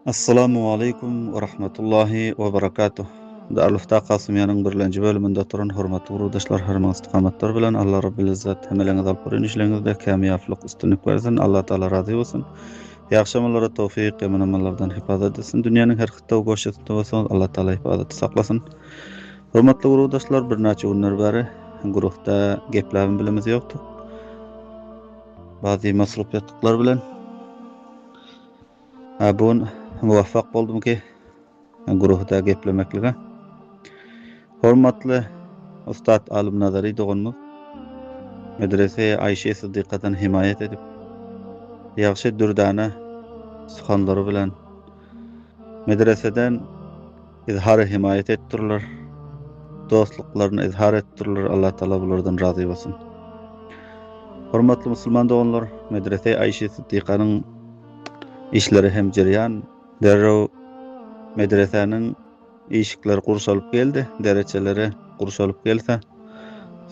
Assalamu alaykum wa rahmatullahi wa barakatuh. Darlufta Qasımyanın birlenci bölümünde turan hormatly guruldaşlar, harman istikamatlar bilen Allah Rabbil İzzet hemeleňiz alyp görünüşleňizde kämiýaflyk üstünlük bersin. Allah Taala razy bolsun. Ýagşamalara tawfyk, ýamanamallardan hifazat etsin. Dünýäniň her hytda goşytynda bolsun, Allah Taala hifazaty saklasyn. Hormatly guruldaşlar, bir näçe günler bäri gurupda gepläbim bilemiz ýokdy. Bazı masrufiyetlikler bilen bugün muvaffak boldum ki guruhda geplemeklige. Hormatly Ustad Alim Nazary doganmyz medrese Aýşe Siddiqadan himayet edip ýagşy dürdana suhanlary bilen medreseden izhar himayet etdirler. Dostluklaryny izhar etdirler. Allah Taala bulardan razy bolsun. Hormatly musulman doganlar, medrese Aýşe Siddiqanyň işleri hem jerýan derrew medresenin işikleri gurşalyp geldi, dereçeleri gurşalyp gelse,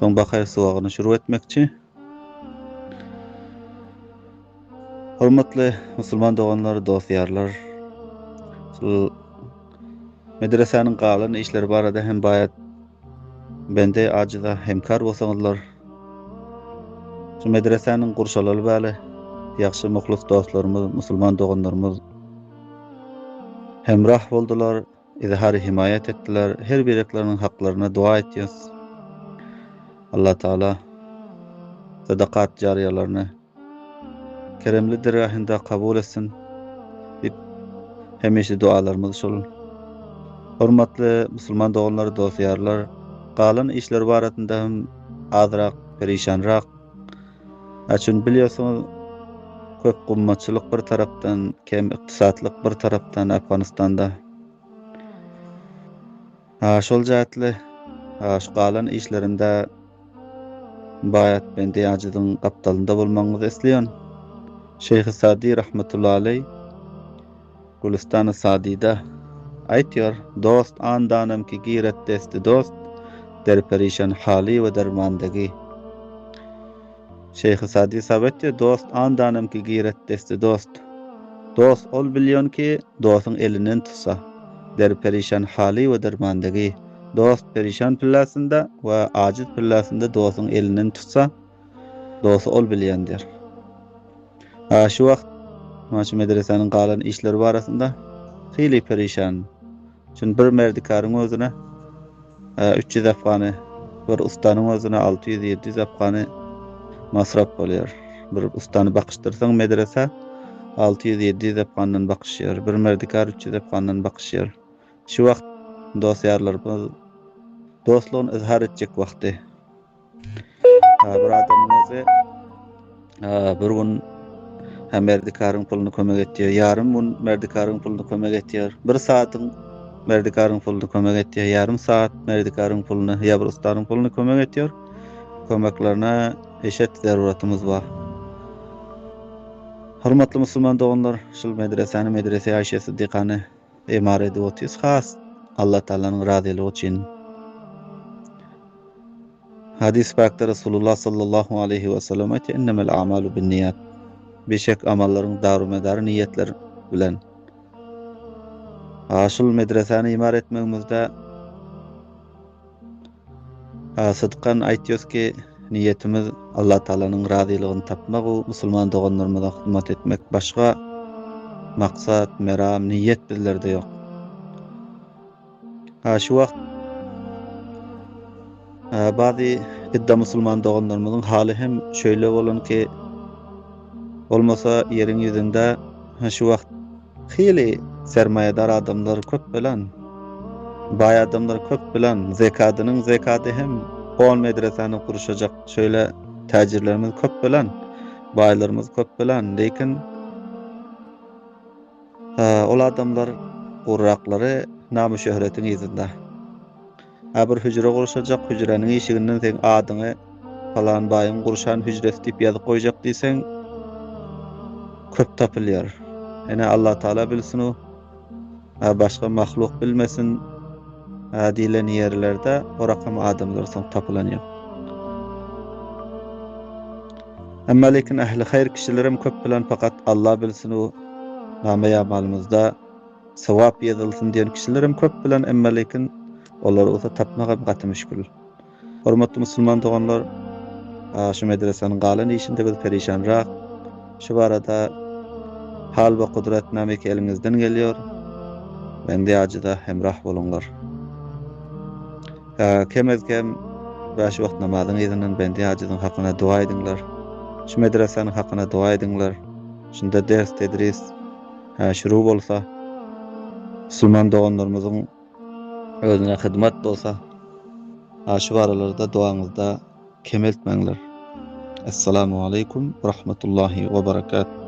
soň bakay suwagyny şuru etmekçi. Hormatly musulman doganlar, dostýarlar, medresenin galan işleri barada hem bayat bende ajiza hemkar bolsaňyzlar, şu medresenin gurşalaly bäli ýagşy muhlis dostlarymyz, musulman doganlarymyz hemrah boldular, izhary himayet etdiler. Her bireklerinin haklaryna dua etýäs. Allah Taala sadakat jariyalaryny keremli dergahynda kabul etsin. Dip hemişe dualarymyz şol. Hormatly musulman doganlar, dostýarlar, galan işler baratynda hem azrak, perişanrak. Açın bilýärsiňiz, köp gummatçylyk bir tarapdan, kem iktisatlyk bir tarapdan Afganistanda. Şol jätli şu galan işlerinde bayat bende ýazydyň gapdalynda bolmagyňyzy esleýän Şeyh Sadi rahmetullahi aleyh Gülistan-ı Sadi'de aýtýar: "Dost andanam ki giret desti dost, der perişan hali ve dermandagi." Şeyh Sadi sabetdi, dost andanam ki giret desti dost. Dost ol bilýän ki dostyň elinden tutsa, der perişan hali ve dermandagi. Dost perişan pillasynda we aciz pillasynda dostyň elinden tutsa, dost ol bilýändir. Şu wagt maşy medreseniň galan işleri barasynda hili perişan. Şun bir merdikaryň özüne 300 afgany, bir ustanyň özüne 600-700 afgany masraf bolýar. Bir ustany bakıştyrsaň medrese 600-700 afgandan bakışýar. Bir merdikar 300 afgandan bakışýar. Şu wagt dostýarlarymyz dostlugyny izhar etjek wagty. Bir adamyň özü bir gün hem merdikaryň puluny kömek etýär, ýarym gün merdikaryň puluny kömek etýär. Bir saatyň merdikaryň puluny kömek etýär, ýarym saat merdikaryň puluny, ýa bir ustanyň puluny kömek etýär. Kömeklerine eşet zaruratymyz bar. Hormatly musulman doganlar, şol medrese Aýşe Siddiqany emar edip otýarys has Allah Taalanyň razylygy üçin. Hadis pakda Rasulullah sallallahu aleyhi ve sellem aýtdy: "Innemel a'malu binniyat." Beşek amallaryň darumedary niýetler bilen. Şol medreseni emar etmegimizde sıdkan aýtýarys ki niýetimiz Allah Taalanyň razylygyny tapmak we musulman doganlarymyza hyzmat etmek, başga maksat, meram, niýet bizlerde ýok. Şu wagt bazı gidda musulman doganlarymyzyň haly hem şöyle bolan ki olmasa ýeriň ýüzünde şu wagt hili sermayedar adamlar köp bilen, bay adamlar köp bilen, zekaty hem 10 medreseni kuruşacak şöyle täjirlerimiz köp bilen, baylarymyz köp bilen, lekin ol adamlar gurraklary nam şöhretiň ýüzünde. Bir hüjre kuruşacak, hüjreniň işiginden sen adyny falan baýyň kuruşan hüjresi diýip ýazyp goýjak diýseň köp tapylýar. Ene Allah Taala bilsin o, başga mahluk bilmesin diýilen ýerlerde o rakam adamlar soň tapylanýar. Emma lekin ähli hayr kişilerim köp bilen fakat Allah bilsin o, näme ýamalymyzda sowap ýazylsyn diýen kişilerim köp bilen, emma lekin olar oza tapmaga gaty müşkül. Hormatly musulman doganlar, şu medresanyň galan işinde biz perişanrak. Şu barada hal we kudret nämek elimizden gelýär. Bende ajyda hemrah bolunlar. Kemezkem şu wagt namazyň ýeriniň bende ajydyň hakyna dua edinler. Şu medresanyň hakyna dua edinler. Şunda ders tedris şuru bolsa, musulman doganlarymyzyň özüne hyzmat bolsa, şu baralarda duaňyzda kemeltmeňler. Assalamu aleykum we rahmetullahi we berekatuh.